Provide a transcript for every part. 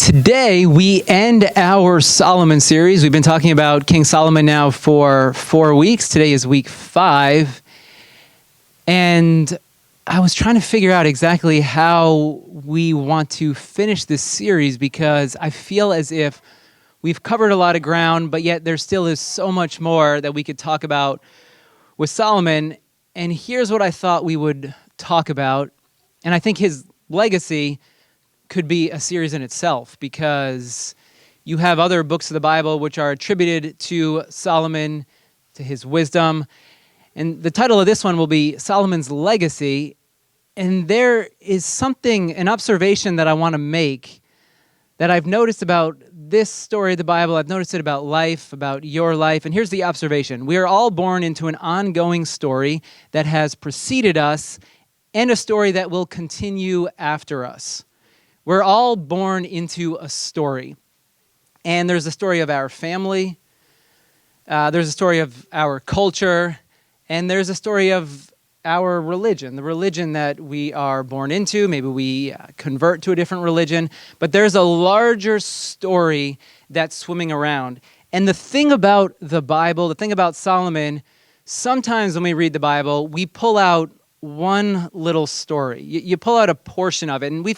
Today, we end our Solomon series. We've been talking about King Solomon now for 4 weeks. Today is week 5. And I was trying to figure out exactly how we want to finish this series because I feel as if we've covered a lot of ground, but yet there still is so much more that we could talk about with Solomon. And here's what I thought we would talk about. And I think his legacy could be a series in itself because you have other books of the Bible which are attributed to Solomon, to his wisdom. And the title of this one will be Solomon's Legacy. And there is something, an observation that I want to make that I've noticed about this story of the Bible. I've noticed it about life, about your life. And here's the observation. We are all born into an ongoing story that has preceded us and a story that will continue after us. We're all born into a story. And there's a story of our family, there's a story of our culture, and there's a story of our religion, the religion that we are born into. Maybe we convert to a different religion, but there's a larger story that's swimming around. And the thing about the Bible, the thing about Solomon, sometimes when we read the Bible, we pull out one little story. You pull out a portion of it, and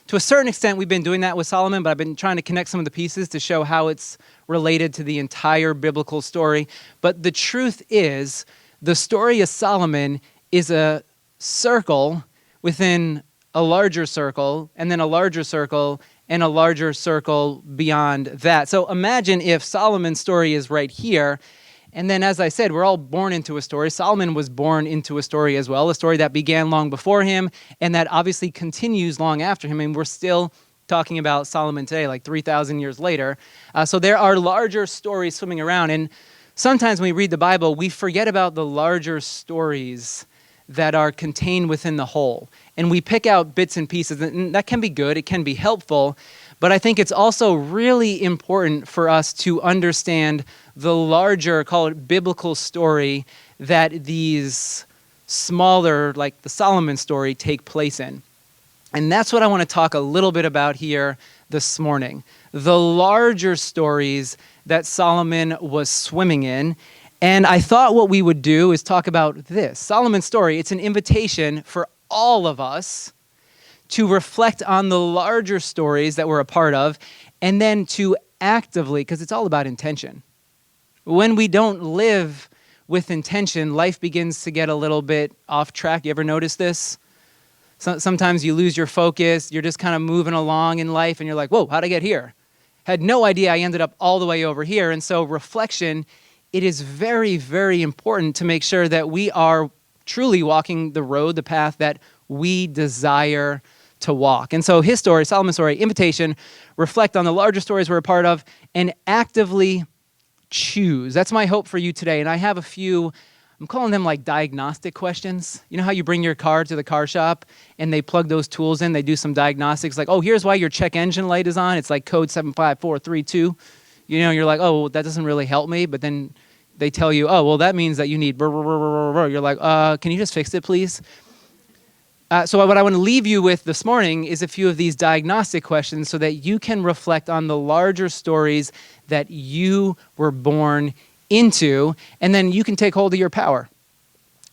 to a certain extent, we've been doing that with Solomon, but I've been trying to connect some of the pieces to show how it's related to the entire biblical story. But the truth is, the story of Solomon is a circle within a larger circle, and then a larger circle, and a larger circle beyond that. So imagine if Solomon's story is right here, and then, as I said, we're all born into a story. Solomon was born into a story as well, a story that began long before him and that obviously continues long after him. And we're still talking about Solomon today, like 3,000 years later. So there are larger stories swimming around. And sometimes when we read the Bible, we forget about the larger stories that are contained within the whole. And we pick out bits and pieces. And that can be good. It can be helpful. But I think it's also really important for us to understand the larger, call it biblical story that these smaller, like the Solomon story, take place in. And that's what I want to talk a little bit about here this morning. The larger stories that Solomon was swimming in. And I thought what we would do is talk about this. Solomon's story, it's an invitation for all of us to reflect on the larger stories that we're a part of, and then to actively, because it's all about intention. When we don't live with intention, life begins to get a little bit off track. You ever notice this? Sometimes you lose your focus, you're just kind of moving along in life, and you're like, whoa, how'd I get here? Had no idea I ended up all the way over here. And so reflection, it is very, very important to make sure that we are truly walking the road, the path that we desire to walk. And so his story, Solomon's story, invitation, reflect on the larger stories we're a part of, and actively choose. That's my hope for you today. And I have a few, I'm calling them like diagnostic questions. You know how you bring your car to the car shop and they plug those tools in, they do some diagnostics like, oh, here's why your check engine light is on. It's like code 75432. You know, you're like, oh, well, that doesn't really help me. But then they tell you, oh, well, that means that you need, you're like, can you just fix it, please? So what I want to leave you with this morning is a few of these diagnostic questions so that you can reflect on the larger stories that you were born into, and then you can take hold of your power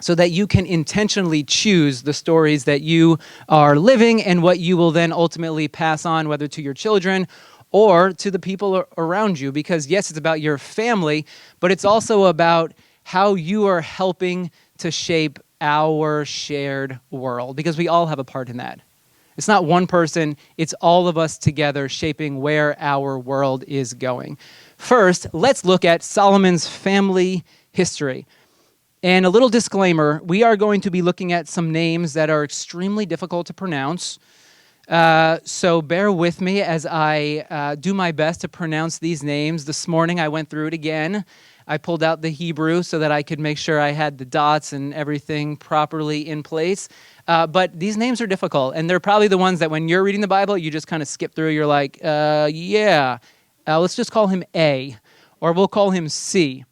so that you can intentionally choose the stories that you are living and what you will then ultimately pass on, whether to your children or to the people around you. Because yes, it's about your family, but it's also about how you are helping to shape our shared world, because we all have a part in that. It's not one person, it's all of us together shaping where our world is going. First, let's look at Solomon's family history. And a little disclaimer, we are going to be looking at some names that are extremely difficult to pronounce. So bear with me as I do my best to pronounce these names. This morning I went through it again. I pulled out the Hebrew so that I could make sure I had the dots and everything properly in place. But these names are difficult, and they're probably the ones that when you're reading the Bible, you just kind of skip through. You're like, let's just call him A, or we'll call him C.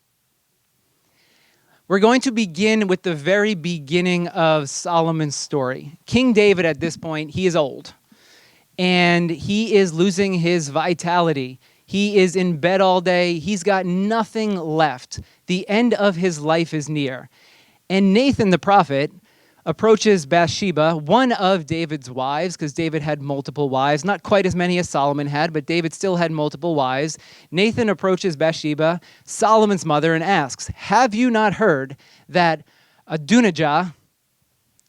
We're going to begin with the very beginning of Solomon's story. King David at this point, he is old. and he is losing his vitality. He is in bed all day. He's got nothing left. The end of his life is near. And Nathan the prophet approaches Bathsheba, one of David's wives, because David had multiple wives, not quite as many as Solomon had, but David still had multiple wives. Nathan approaches Bathsheba, Solomon's mother, and asks, "Have you not heard that Adonijah,"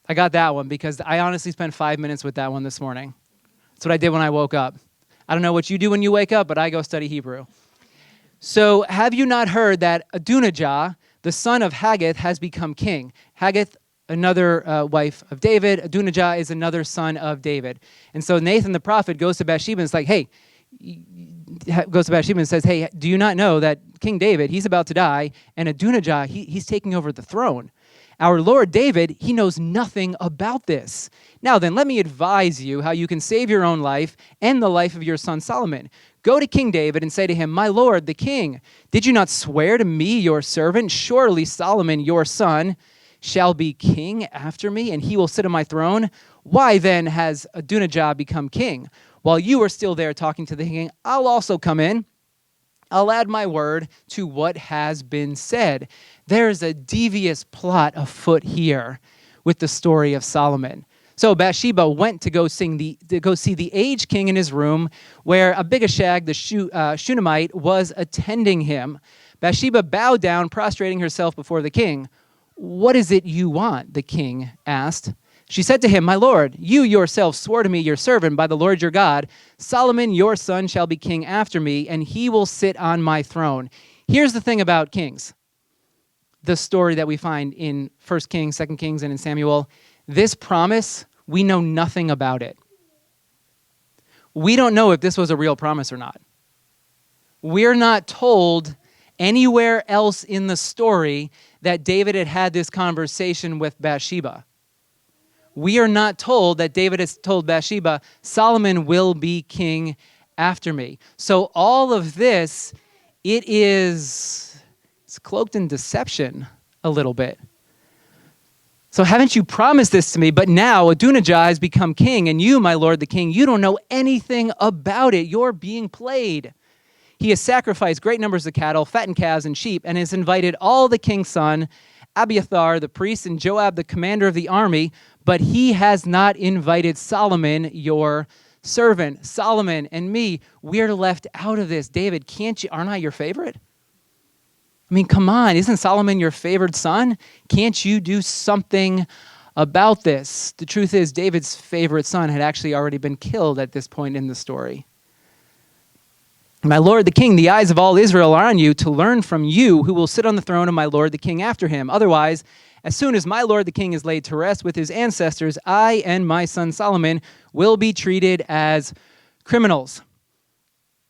I got that one because I honestly spent 5 minutes with that one this morning. That's what I did when I woke up. I don't know what you do when you wake up, but I go study Hebrew. So, have you not heard that Adonijah, the son of Haggith, has become king? Haggith, another wife of David. Adonijah is another son of David. And so Nathan the prophet goes to Bathsheba and is like, hey, goes to Bathsheba and says, hey, do you not know that King David, he's about to die, and Adonijah, he's taking over the throne? Our Lord David, he knows nothing about this. Now then, let me advise you how you can save your own life and the life of your son Solomon. Go to King David and say to him, my lord, the king, did you not swear to me, your servant? Surely Solomon, your son, shall be king after me, and he will sit on my throne. Why then has Adonijah become king? While you are still there talking to the king, I'll also come in. I'll add my word to what has been said. There is a devious plot afoot here with the story of Solomon. So Bathsheba went to go see the aged king in his room, where Abishag the Shunammite was attending him. Bathsheba bowed down, prostrating herself before the king. What is it you want? The king asked. She said to him, my lord, you yourself swore to me, your servant, by the Lord your God, Solomon your son shall be king after me, and he will sit on my throne. Here's the thing about kings. The story that we find in 1 Kings, 2 Kings, and in Samuel. This promise, we know nothing about it. We don't know if this was a real promise or not. We're not told anywhere else in the story that David had this conversation with Bathsheba. We are not told that David has told Bathsheba, Solomon will be king after me. So all of this, it's cloaked in deception a little bit. So haven't you promised this to me? But now Adonijah has become king, and you, my lord the king, you don't know anything about it. You're being played. He has sacrificed great numbers of cattle, fattened calves and sheep, and has invited all the king's son, Abiathar the priest, and Joab the commander of the army, but he has not invited Solomon, your servant. Solomon and me, we're left out of this. David, aren't I your favorite? I mean, come on, isn't Solomon your favored son? Can't you do something about this? The truth is, David's favorite son had actually already been killed at this point in the story. My lord the king, the eyes of all Israel are on you to learn from you who will sit on the throne of my lord the king after him. Otherwise, as soon as my lord the king is laid to rest with his ancestors, I and my son Solomon will be treated as criminals.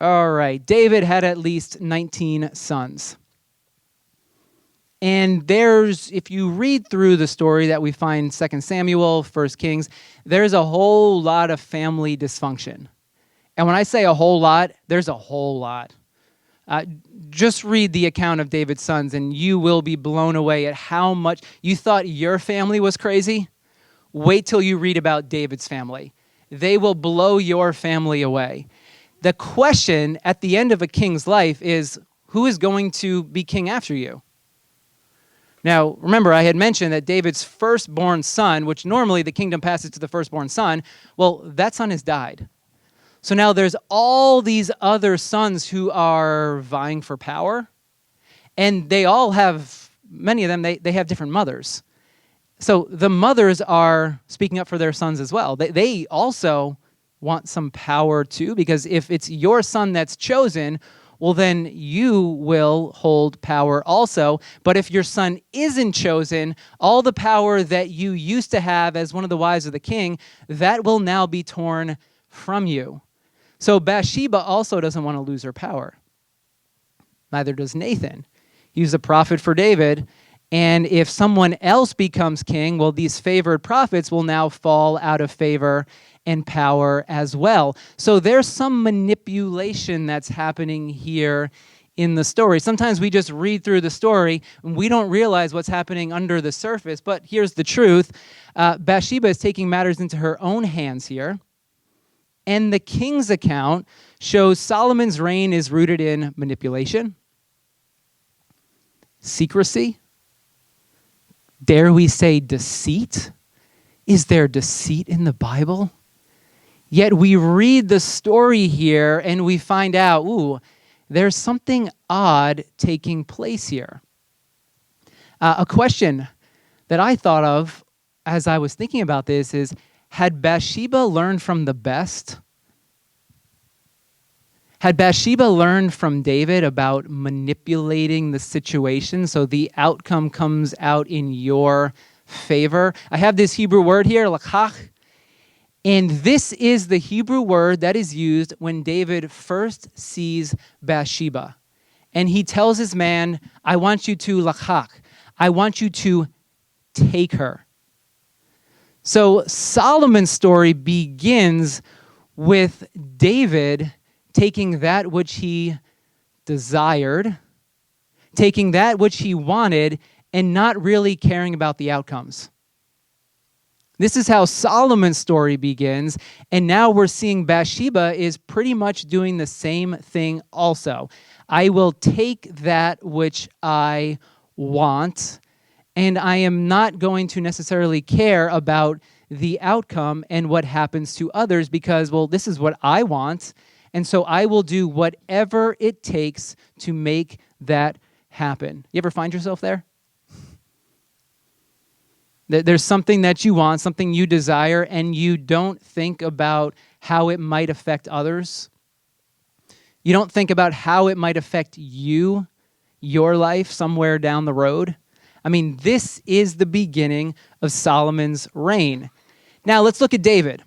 All right, David had at least 19 sons. And if you read through the story that we find 2 Samuel, 1 Kings, there's a whole lot of family dysfunction. And when I say a whole lot, there's a whole lot. Just read the account of David's sons and you will be blown away at how much you thought your family was crazy. Wait till you read about David's family. They will blow your family away. The question at the end of a king's life is, who is going to be king after you? Now, remember, I had mentioned that David's firstborn son, which normally the kingdom passes to the firstborn son, well, that son has died. So now there's all these other sons who are vying for power, and they all have, many of them, they have different mothers. So the mothers are speaking up for their sons as well. They also want some power too, because if it's your son that's chosen, well, then you will hold power also. But if your son isn't chosen, all the power that you used to have as one of the wives of the king, that will now be torn from you. So Bathsheba also doesn't want to lose her power. Neither does Nathan. He's a prophet for David. And if someone else becomes king, well, these favored prophets will now fall out of favor and power as well. So there's some manipulation that's happening here in the story. Sometimes we just read through the story and we don't realize what's happening under the surface. But here's the truth. Bathsheba is taking matters into her own hands here. And the king's account shows Solomon's reign is rooted in manipulation, secrecy, dare we say deceit? Is there deceit in the Bible? Yet we read the story here and we find out, there's something odd taking place here. A question that I thought of as I was thinking about this is, had Bathsheba learned from the best? Had Bathsheba learned from David about manipulating the situation so the outcome comes out in your favor? I have this Hebrew word here, lakhach, and this is the Hebrew word that is used when David first sees Bathsheba. And he tells his man, I want you to lakhach. I want you to take her. So Solomon's story begins with David taking that which he desired, taking that which he wanted, and not really caring about the outcomes. This is how Solomon's story begins, and now we're seeing Bathsheba is pretty much doing the same thing also. I will take that which I want, and I am not going to necessarily care about the outcome and what happens to others because, this is what I want, and so I will do whatever it takes to make that happen. You ever find yourself there? There's something that you want, something you desire, and you don't think about how it might affect others. You don't think about how it might affect you, your life, somewhere down the road. I mean, this is the beginning of Solomon's reign. Now, let's look at David.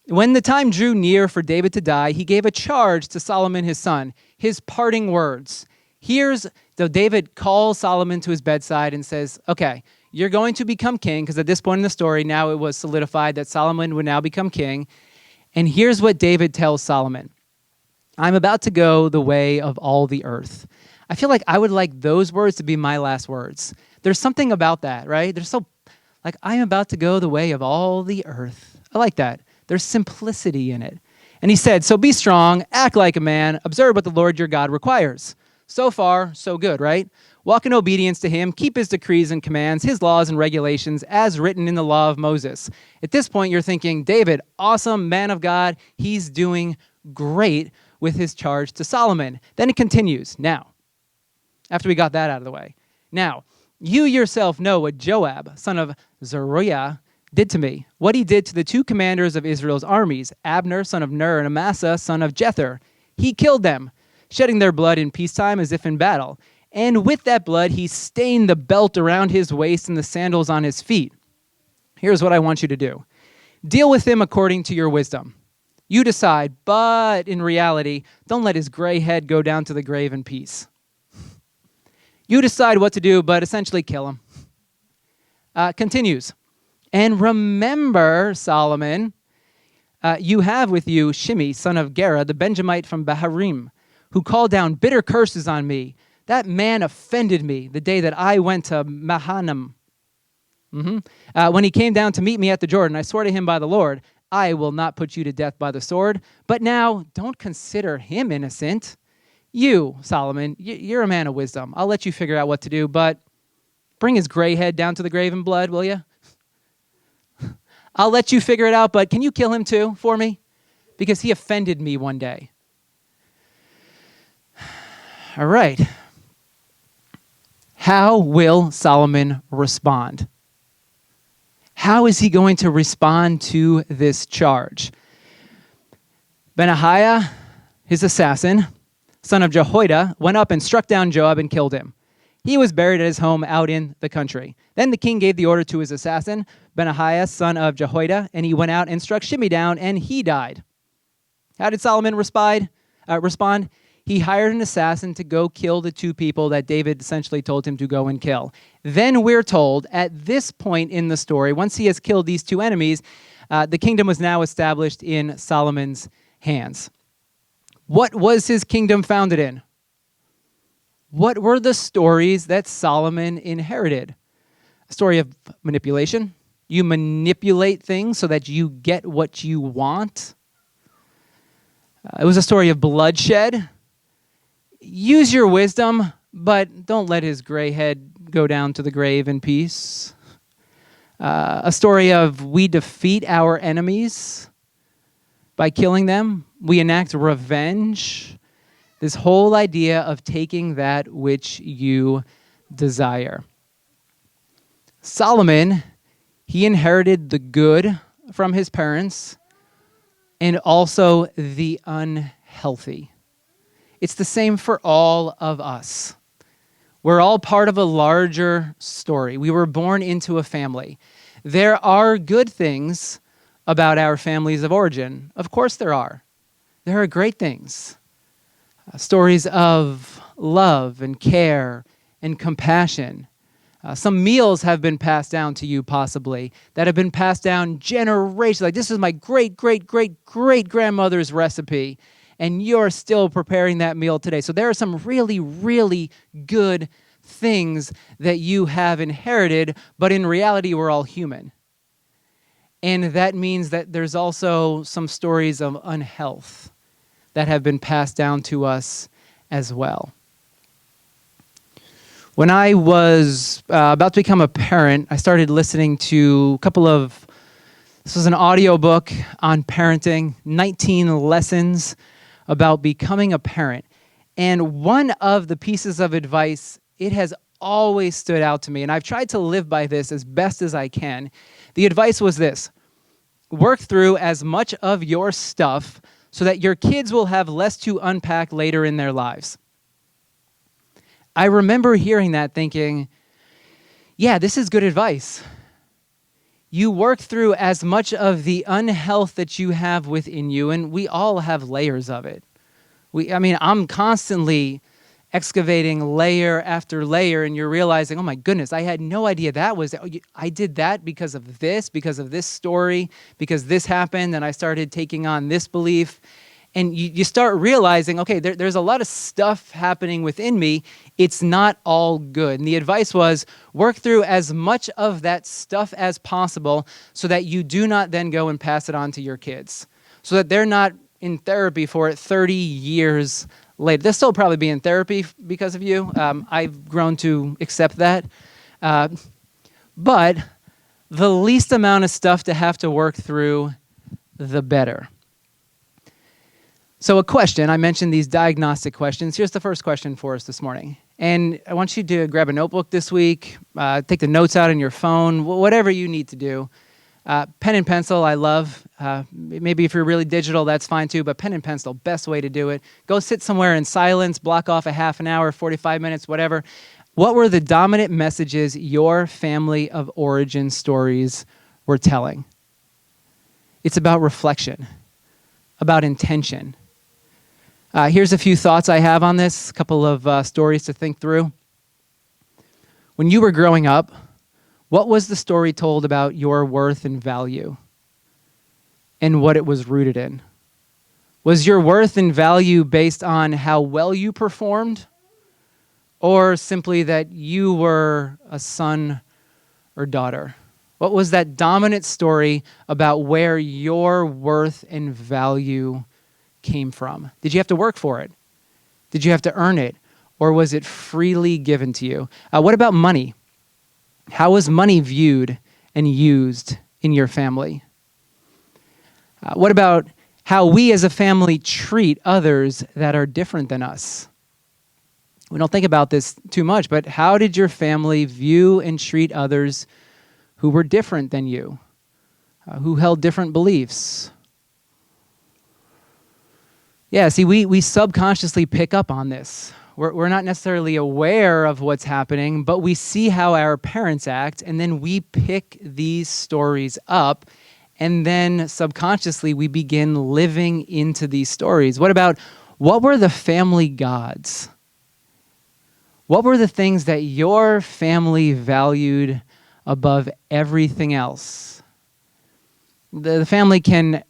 When the time drew near for David to die, he gave a charge to Solomon, his son, his parting words. David calls Solomon to his bedside and says, okay, you're going to become king, because at this point in the story, now it was solidified that Solomon would now become king. And here's what David tells Solomon. I'm about to go the way of all the earth. I feel like I would like those words to be my last words. There's something about that, right? There's I'm about to go the way of all the earth. I like that. There's simplicity in it. And he said, so be strong, act like a man, observe what the Lord your God requires. So far, so good, right? Walk in obedience to him, keep his decrees and commands, his laws and regulations as written in the law of Moses. At this point, you're thinking, David, awesome man of God. He's doing great with his charge to Solomon. Then it continues. Now, after we got that out of the way. Now, you yourself know what Joab, son of Zeruiah, did to me, what he did to the two commanders of Israel's armies, Abner, son of Ner, and Amasa, son of Jether. He killed them, shedding their blood in peacetime as if in battle. And with that blood, he stained the belt around his waist and the sandals on his feet. Here's what I want you to do. Deal with him according to your wisdom. You decide, but in reality, don't let his gray head go down to the grave in peace. You decide what to do, but essentially kill him. Continues. And remember, Solomon, you have with you Shimei, son of Gera, the Benjamite from Baharim, who called down bitter curses on me. That man offended me the day that I went to Mahanaim. When he came down to meet me at the Jordan, I swore to him by the Lord, I will not put you to death by the sword. But now, don't consider him innocent. You, Solomon, you're a man of wisdom. I'll let you figure out what to do, but bring his gray head down to the grave in blood, will you? I'll let you figure it out, but can you kill him too for me? Because he offended me one day. All right. How will Solomon respond? How is he going to respond to this charge? Benahiah, his assassin, son of Jehoiada, went up and struck down Joab and killed him. He was buried at his home out in the country. Then the king gave the order to his assassin, Benahiah, son of Jehoiada, and he went out and struck Shimei down, and he died. How did Solomon respond? He hired an assassin to go kill the two people that David essentially told him to go and kill. Then we're told at this point in the story, once he has killed these two enemies, the kingdom was now established in Solomon's hands. What was his kingdom founded in? What were the stories that Solomon inherited? A story of manipulation. You manipulate things so that you get what you want. It was a story of bloodshed. Use your wisdom, but don't let his gray head go down to the grave in peace. A story of we defeat our enemies by killing them. We enact revenge. This whole idea of taking that which you desire. Solomon, he inherited the good from his parents and also the unhealthy. It's the same for all of us. We're all part of a larger story. We were born into a family. There are good things about our families of origin. Of course there are. There are great things. Stories of love and care and compassion. Some meals have been passed down to you possibly that have been passed down generations. Like this is my great-great-great-great-grandmother's recipe, and you're still preparing that meal today. So there are some really, really good things that you have inherited, but in reality, we're all human. And that means that there's also some stories of unhealth that have been passed down to us as well. When I was about to become a parent, I started listening to a couple of, this was an audiobook on parenting, 19 lessons about becoming a parent. And one of the pieces of advice, it has always stood out to me, and I've tried to live by this as best as I can. The advice was this: work through as much of your stuff so that your kids will have less to unpack later in their lives. I remember hearing that thinking, yeah, this is good advice. You work through as much of the unhealth that you have within you, and we all have layers of it. I'm constantly excavating layer after layer, and you're realizing, oh my goodness, I had no idea I did that because of this story, because this happened, and I started taking on this belief. And you start realizing, okay, there's a lot of stuff happening within me. It's not all good. And the advice was, work through as much of that stuff as possible so that you do not then go and pass it on to your kids, so that they're not in therapy for it 30 years later. They'll still probably be in therapy because of you. I've grown to accept that. But the least amount of stuff to have to work through, the better. So a question, I mentioned these diagnostic questions. Here's the first question for us this morning. And I want you to grab a notebook this week, take the notes out on your phone, whatever you need to do. Pen and pencil, I love. Maybe if you're really digital, that's fine too, but pen and pencil, best way to do it. Go sit somewhere in silence, block off a half an hour, 45 minutes, whatever. What were the dominant messages your family of origin stories were telling? It's about reflection, about intention. Here's a few thoughts I have on this, a couple of stories to think through. When you were growing up, what was the story told about your worth and value and what it was rooted in? Was your worth and value based on how well you performed, or simply that you were a son or daughter? What was that dominant story about where your worth and value came from? Did you have to work for it? Did you have to earn it? Or was it freely given to you? What about money? How was money viewed and used in your family? What about how we as a family treat others that are different than us? We don't think about this too much, but how did your family view and treat others who were different than you, who held different beliefs? Yeah, see, we subconsciously pick up on this. We're not necessarily aware of what's happening, but we see how our parents act, and then we pick these stories up, and then subconsciously we begin living into these stories. What were the family gods? What were the things that your family valued above everything else? The family can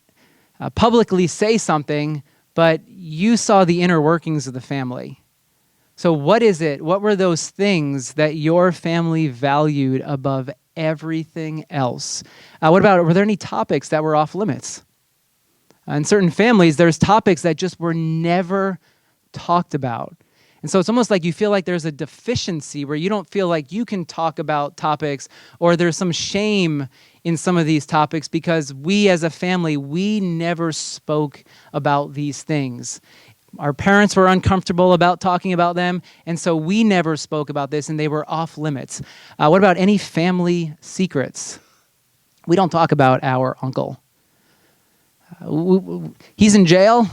publicly say something, but you saw the inner workings of the family. So what is it? What were those things that your family valued above everything else? Were there any topics that were off limits? In certain families, there's topics that just were never talked about. And so it's almost like you feel like there's a deficiency where you don't feel like you can talk about topics, or there's some shame in some of these topics because we as a family, we never spoke about these things. Our parents were uncomfortable about talking about them, and so we never spoke about this, and they were off limits. What about any family secrets? We don't talk about our uncle. He's in jail,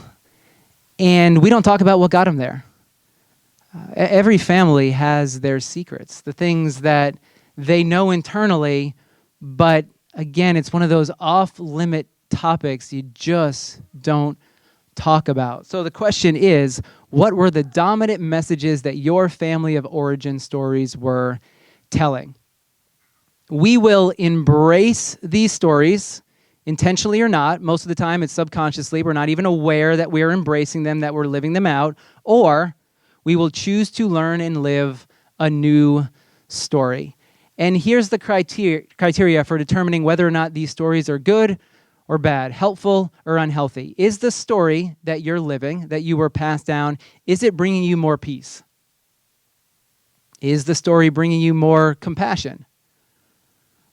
and we don't talk about what got him there. Every family has their secrets, the things that they know internally, but again, it's one of those off-limit topics you just don't talk about. So the question is, what were the dominant messages that your family of origin stories were telling? We will embrace these stories, intentionally or not. Most of the time, it's subconsciously. We're not even aware that we're embracing them, that we're living them out, or we will choose to learn and live a new story. And here's the criteria for determining whether or not these stories are good or bad, helpful or unhealthy. Is the story that you're living, that you were passed down, is it bringing you more peace? Is the story bringing you more compassion?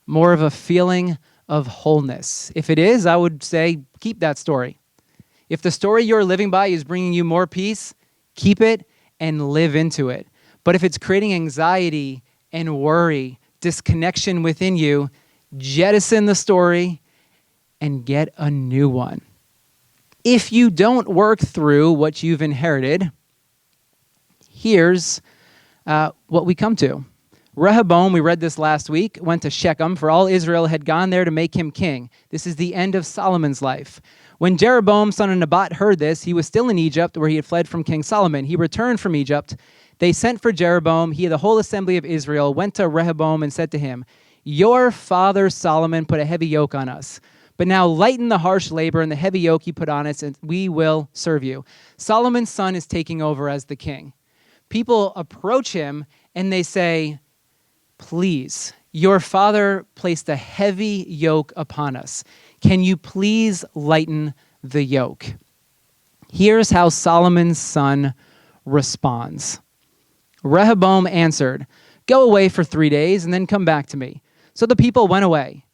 More of a feeling of wholeness? If it is, I would say keep that story. If the story you're living by is bringing you more peace, keep it and live into it. But if it's creating anxiety and worry, disconnection within you, jettison the story and get a new one. If you don't work through what you've inherited, here's what we come to. Rehoboam, we read this last week, went to Shechem, for all Israel had gone there to make him king. This is the end of Solomon's life. When Jeroboam, son of Nebat, heard this, he was still in Egypt, where he had fled from King Solomon. He returned from Egypt. They sent for Jeroboam. He and the whole assembly of Israel went to Rehoboam and said to him, "Your father Solomon put a heavy yoke on us. But now lighten the harsh labor and the heavy yoke he put on us, and we will serve you." Solomon's son is taking over as the king. People approach him and they say, "Please, your father placed a heavy yoke upon us. Can you please lighten the yoke?" Here's how Solomon's son responds. Rehoboam answered, "Go away for 3 days and then come back to me." So the people went away.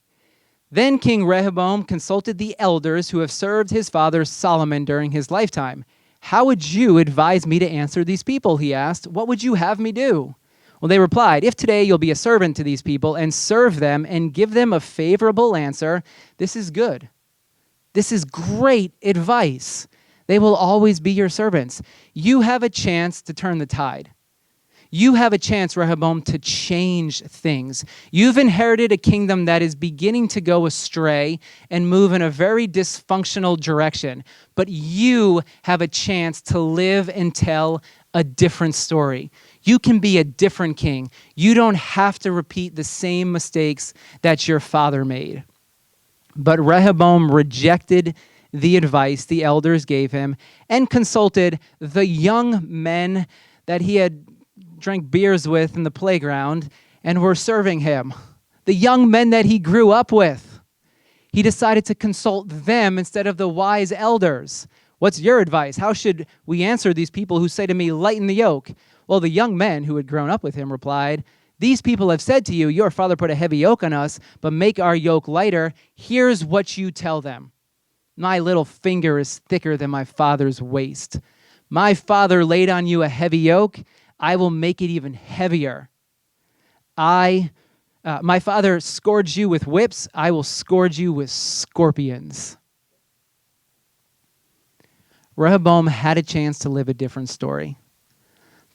Then King Rehoboam consulted the elders who have served his father Solomon during his lifetime. "How would you advise me to answer these people?" he asked. "What would you have me do?" Well, they replied, "If today you'll be a servant to these people and serve them and give them a favorable answer, this is good. This is great advice. They will always be your servants. You have a chance to turn the tide. You have a chance, Rehoboam, to change things. You've inherited a kingdom that is beginning to go astray and move in a very dysfunctional direction. But you have a chance to live and tell a different story. You can be a different king. You don't have to repeat the same mistakes that your father made." But Rehoboam rejected the advice the elders gave him and consulted the young men that he had drank beers with in the playground and were serving him, the young men that he grew up with. He decided to consult them instead of the wise elders. "What's your advice? How should we answer these people who say to me, 'Lighten the yoke'?" Well, the young men who had grown up with him replied, "These people have said to you, 'Your father put a heavy yoke on us, but make our yoke lighter.' Here's what you tell them. My little finger is thicker than my father's waist. My father laid on you a heavy yoke. I will make it even heavier. My father scourged you with whips. I will scourge you with scorpions." Rehoboam had a chance to live a different story,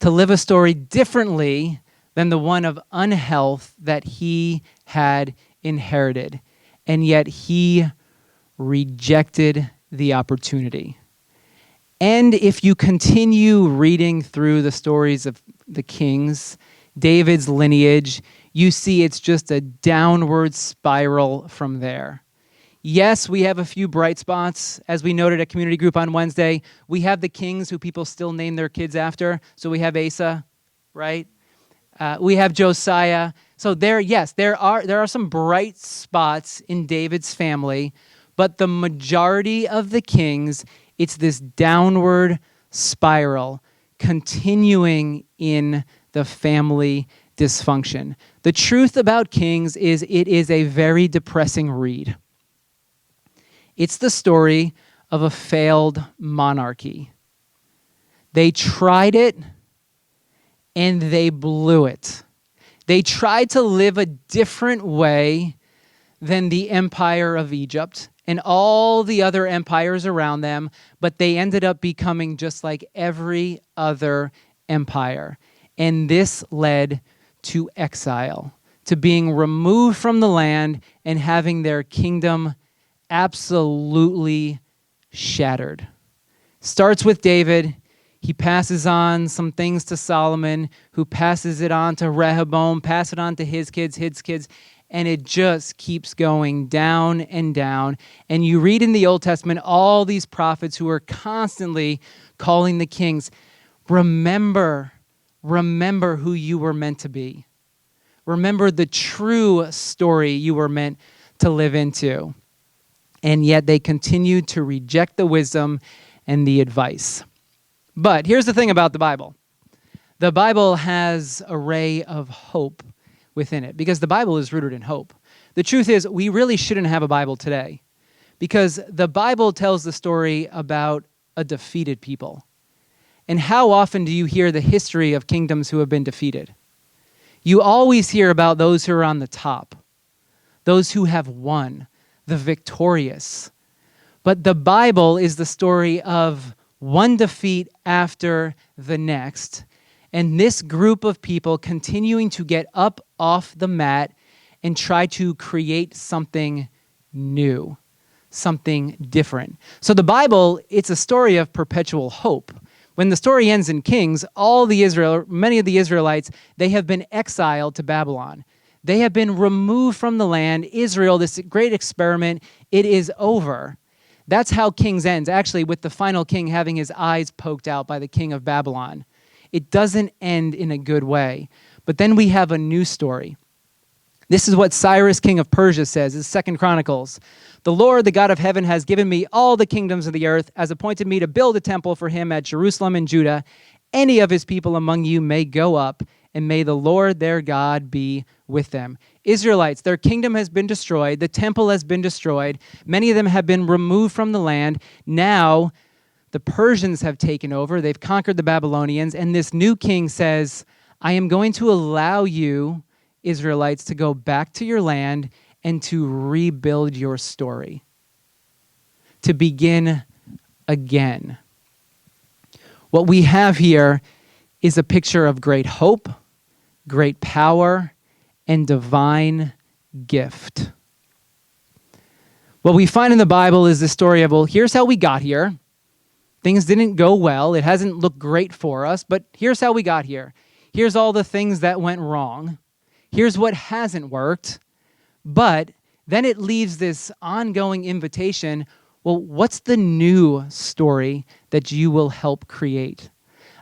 to live a story differently than the one of unhealth that he had inherited. And yet he rejected the opportunity. And if you continue reading through the stories of the kings, David's lineage, you see it's just a downward spiral from there. Yes, we have a few bright spots. As we noted at community group on Wednesday, we have the kings who people still name their kids after. So we have Asa, right? We have Josiah. So there are some bright spots in David's family, But the majority of the kings, it's this downward spiral, continuing in the family dysfunction. The truth about kings is it is a very depressing read. It's the story of a failed monarchy. They tried it and they blew it. They tried to live a different way than the empire of Egypt and all the other empires around them, but they ended up becoming just like every other empire. And this led to exile, to being removed from the land and having their kingdom absolutely shattered. Starts with David. He passes on some things to Solomon, who passes it on to Rehoboam, passes it on to his kids, and it just keeps going down and down. And you read in the Old Testament all these prophets who are constantly calling the kings, remember who you were meant to be. Remember the true story you were meant to live into. And yet they continued to reject the wisdom and the advice. But here's the thing about the Bible. The Bible has a ray of hope within it because the Bible is rooted in hope. The truth is, we really shouldn't have a Bible today because the Bible tells the story about a defeated people. And how often do you hear the history of kingdoms who have been defeated? You always hear about those who are on the top, those who have won, the victorious. But the Bible is the story of one defeat after the next, and this group of people continuing to get up off the mat and try to create something new, something different. So the Bible, it's a story of perpetual hope. When the story ends in Kings, many of the Israelites, they have been exiled to Babylon. They have been removed from the land. Israel, this great experiment, it is over. That's how Kings ends, actually, with the final king having his eyes poked out by the king of Babylon. It doesn't end in a good way. But then we have a new story. This is what Cyrus, king of Persia, says in 2 Chronicles. The Lord, the God of heaven, has given me all the kingdoms of the earth, has appointed me to build a temple for him at Jerusalem and Judah. Any of his people among you may go up, and may the Lord their God be with them. Israelites, their kingdom has been destroyed. The temple has been destroyed. Many of them have been removed from the land. Now, the Persians have taken over. They've conquered the Babylonians. And this new king says, I am going to allow you, Israelites, to go back to your land and to rebuild your story, to begin again. What we have here is a picture of great hope, great power, and divine gift. What we find in the Bible is the story of, well, here's how we got here. Things didn't go well. It hasn't looked great for us, but here's how we got here. Here's all the things that went wrong. Here's what hasn't worked. But then it leaves this ongoing invitation. Well, what's the new story that you will help create?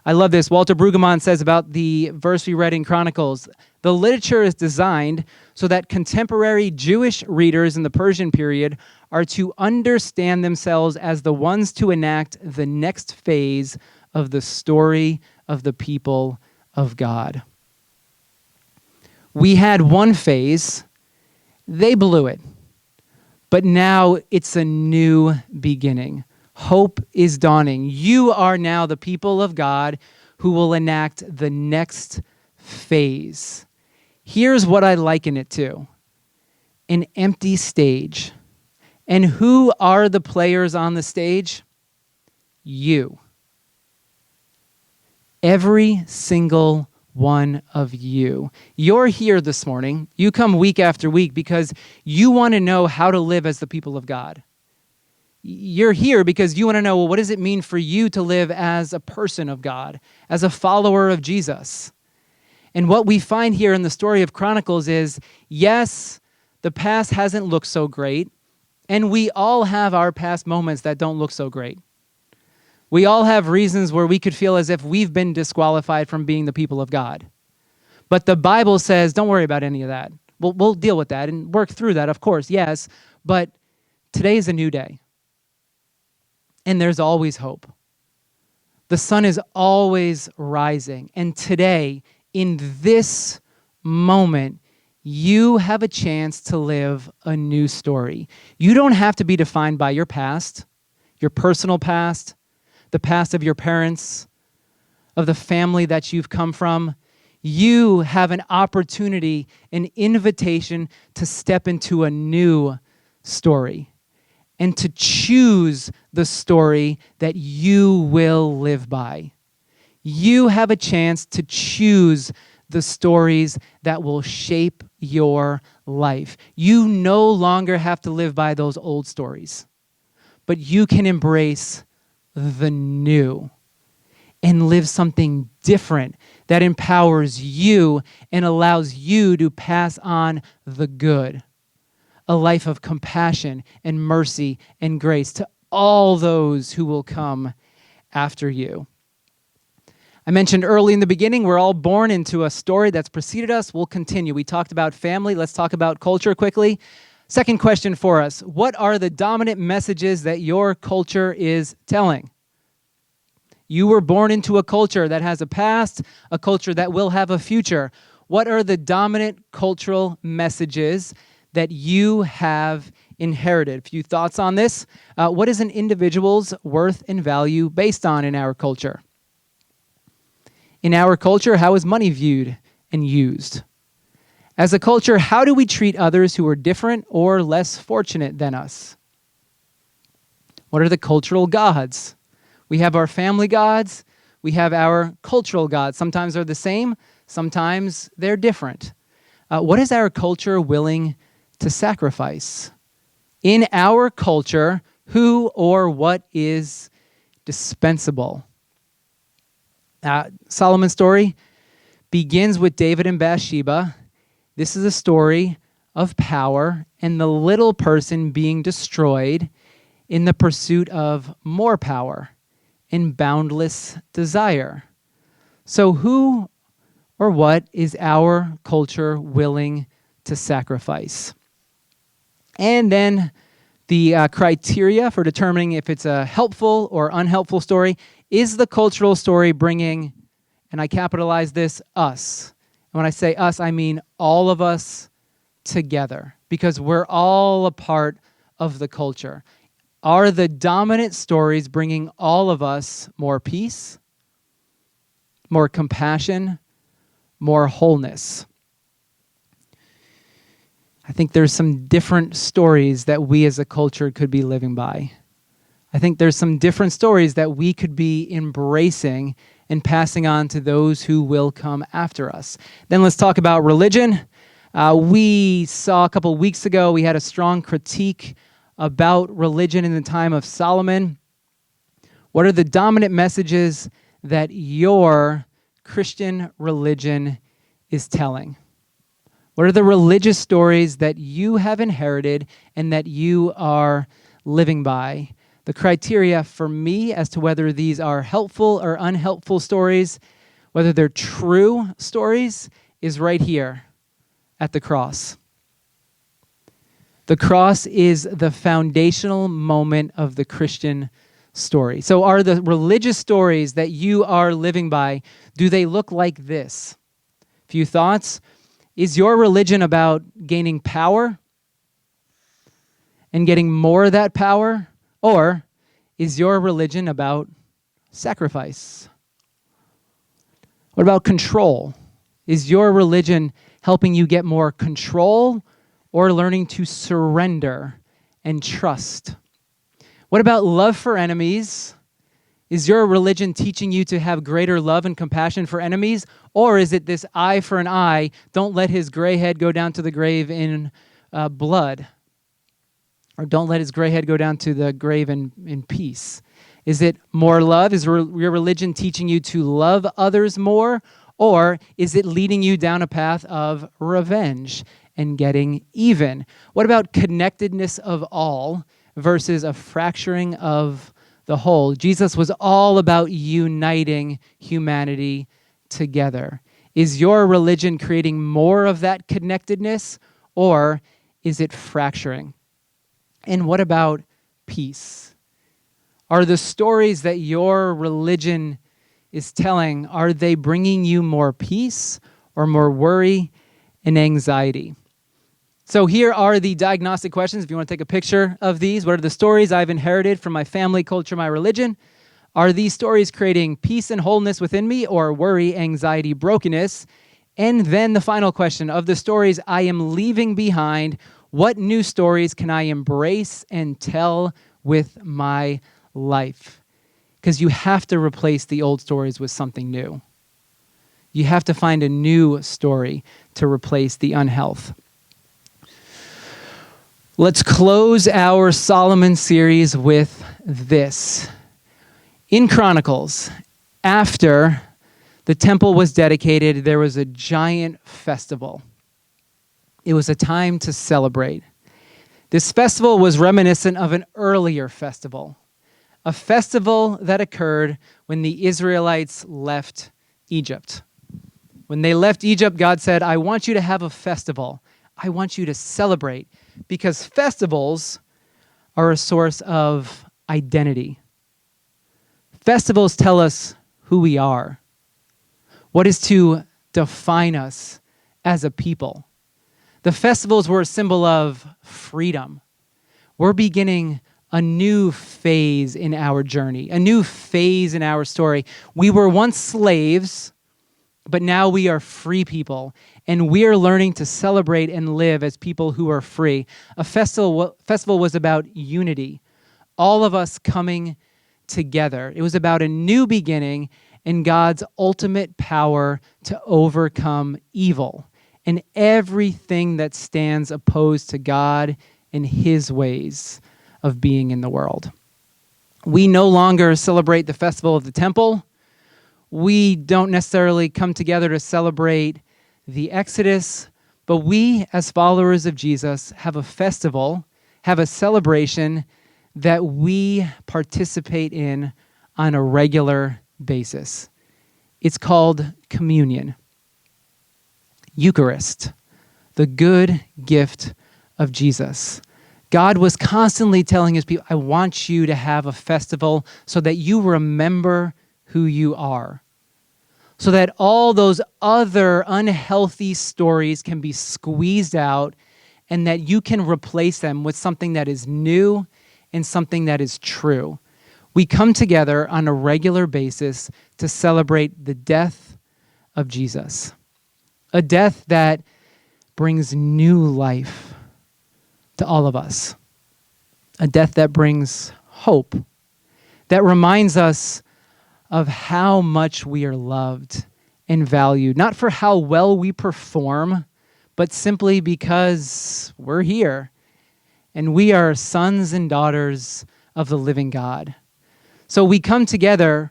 I love this. Walter Brueggemann says about the verse we read in Chronicles, the literature is designed so that contemporary Jewish readers in the Persian period are to understand themselves as the ones to enact the next phase of the story of the people of God. We had one phase, they blew it, but now it's a new beginning. Hope is dawning. You are now the people of God who will enact the next phase. Here's what I liken it to: an empty stage. And who are the players on the stage? You. Every single one of you. You're here this morning. You come week after week because you want to know how to live as the people of God. You're here because you want to know, well, what does it mean for you to live as a person of God, as a follower of Jesus? And what we find here in the story of Chronicles is, yes, the past hasn't looked so great, and we all have our past moments that don't look so great. We all have reasons where we could feel as if we've been disqualified from being the people of God. But the Bible says, don't worry about any of that. We'll deal with that and work through that, of course, yes, but Today is a new day, and there's always hope. The sun is always rising, and today, in this moment, you have a chance to live a new story. You don't have to be defined by your past, your personal past, the past of your parents, of the family that you've come from. You have an opportunity, an invitation to step into a new story and to choose the story that you will live by. You have a chance to choose the stories that will shape your life. You no longer have to live by those old stories, but you can embrace the new and live something different that empowers you and allows you to pass on the good. A life of compassion and mercy and grace to all those who will come after you. I mentioned early in the beginning, we're all born into a story that's preceded us. We'll continue. We talked about family. Let's talk about culture quickly. Second question for us. What are the dominant messages that your culture is telling? You were born into a culture that has a past, a culture that will have a future. What are the dominant cultural messages that you have inherited? A few thoughts on this. What is an individual's worth and value based on in our culture? In our culture, how is money viewed and used? As a culture, how do we treat others who are different or less fortunate than us? What are the cultural gods? We have our family gods. We have our cultural gods. Sometimes they're the same. Sometimes they're different. What is our culture willing to sacrifice? In our culture, who or what is dispensable? Solomon's story begins with David and Bathsheba. This is a story of power and the little person being destroyed in the pursuit of more power and boundless desire. So who or what is our culture willing to sacrifice? And then the criteria for determining if it's a helpful or unhelpful story. Is the cultural story bringing, and I capitalize this, us? And when I say us, I mean all of us together, because we're all a part of the culture. Are the dominant stories bringing all of us more peace, more compassion, more wholeness? I think there's some different stories that we as a culture could be living by. I think there's some different stories that we could be embracing and passing on to those who will come after us. Then let's talk about religion. We saw a couple weeks ago, we had a strong critique about religion in the time of Solomon. What are the dominant messages that your Christian religion is telling? What are the religious stories that you have inherited and that you are living by? The criteria for me as to whether these are helpful or unhelpful stories, whether they're true stories, is right here at the cross. The cross is the foundational moment of the Christian story. So are the religious stories that you are living by, do they look like this? A few thoughts. Is your religion about gaining power and getting more of that power? Or is your religion about sacrifice? What about control? Is your religion helping you get more control or learning to surrender and trust? What about love for enemies? Is your religion teaching you to have greater love and compassion for enemies? Or is it this eye for an eye, don't let his gray head go down to the grave in blood? Or don't let his gray head go down to the grave in peace? Is it more love? Is your religion teaching you to love others more? Or is it leading you down a path of revenge and getting even? What about connectedness of all versus a fracturing of the whole? Jesus was all about uniting humanity together. Is your religion creating more of that connectedness, or is it fracturing? And what about peace? Are the stories that your religion is telling, are they bringing you more peace or more worry and anxiety? So here are the diagnostic questions. If you want to take a picture of these, what are the stories I've inherited from my family, culture, my religion? Are these stories creating peace and wholeness within me, or worry, anxiety, brokenness? And then the final question, of the stories I am leaving behind, what new stories can I embrace and tell with my life? Because you have to replace the old stories with something new. You have to find a new story to replace the unhealth. Let's close our Solomon series with this. In Chronicles, after the temple was dedicated, there was a giant festival. It was a time to celebrate. This festival was reminiscent of an earlier festival, a festival that occurred when the Israelites left Egypt. When they left Egypt, God said, I want you to have a festival. I want you to celebrate, because festivals are a source of identity. Festivals tell us who we are, what is to define us as a people. The festivals were a symbol of freedom. We're beginning a new phase in our journey, a new phase in our story. We were once slaves, but now we are free people, and we are learning to celebrate and live as people who are free. A festival was about unity, all of us coming together. It was about a new beginning and God's ultimate power to overcome evil and everything that stands opposed to God and his ways of being in the world. We no longer celebrate the festival of the temple. We don't necessarily come together to celebrate the Exodus, but we, as followers of Jesus, have a festival, have a celebration that we participate in on a regular basis. It's called communion. Eucharist, the good gift of Jesus. God was constantly telling his people, I want you to have a festival so that you remember who you are, so that all those other unhealthy stories can be squeezed out and that you can replace them with something that is new and something that is true. We come together on a regular basis to celebrate the death of Jesus, a death that brings new life to all of us, a death that brings hope, that reminds us of how much we are loved and valued, not for how well we perform, but simply because we're here and we are sons and daughters of the living God. So we come together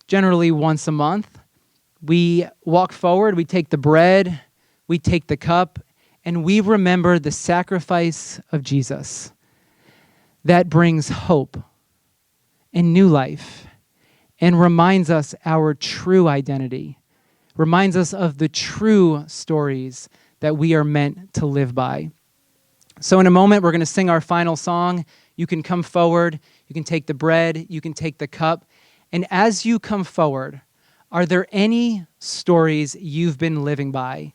generally once a month. We walk forward, we take the bread, we take the cup, and we remember the sacrifice of Jesus that brings hope and new life and reminds us our true identity, reminds us of the true stories that we are meant to live by. So in a moment, we're going to sing our final song. You can come forward, you can take the bread, you can take the cup. And as you come forward, are there any stories you've been living by?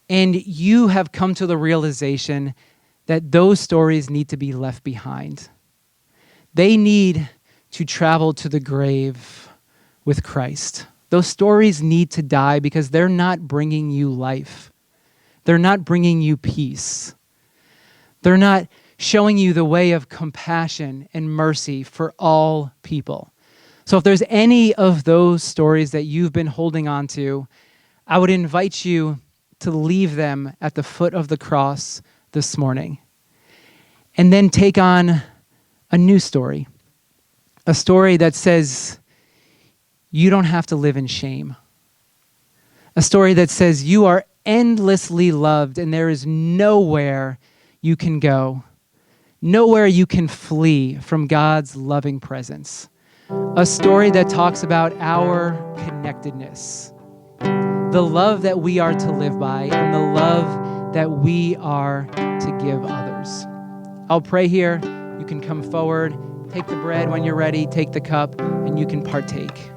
And you have come to the realization that those stories need to be left behind. They need to travel to the grave with Christ. Those stories need to die because they're not bringing you life. They're not bringing you peace. They're not showing you the way of compassion and mercy for all people. So if there's any of those stories that you've been holding on to, I would invite you to leave them at the foot of the cross this morning. And then take on a new story. A story that says you don't have to live in shame. A story that says you are endlessly loved and there is nowhere you can go, nowhere you can flee from God's loving presence. A story that talks about our connectedness, the love that we are to live by, and the love that we are to give others. I'll pray here. You can come forward, take the bread when you're ready, take the cup, and you can partake.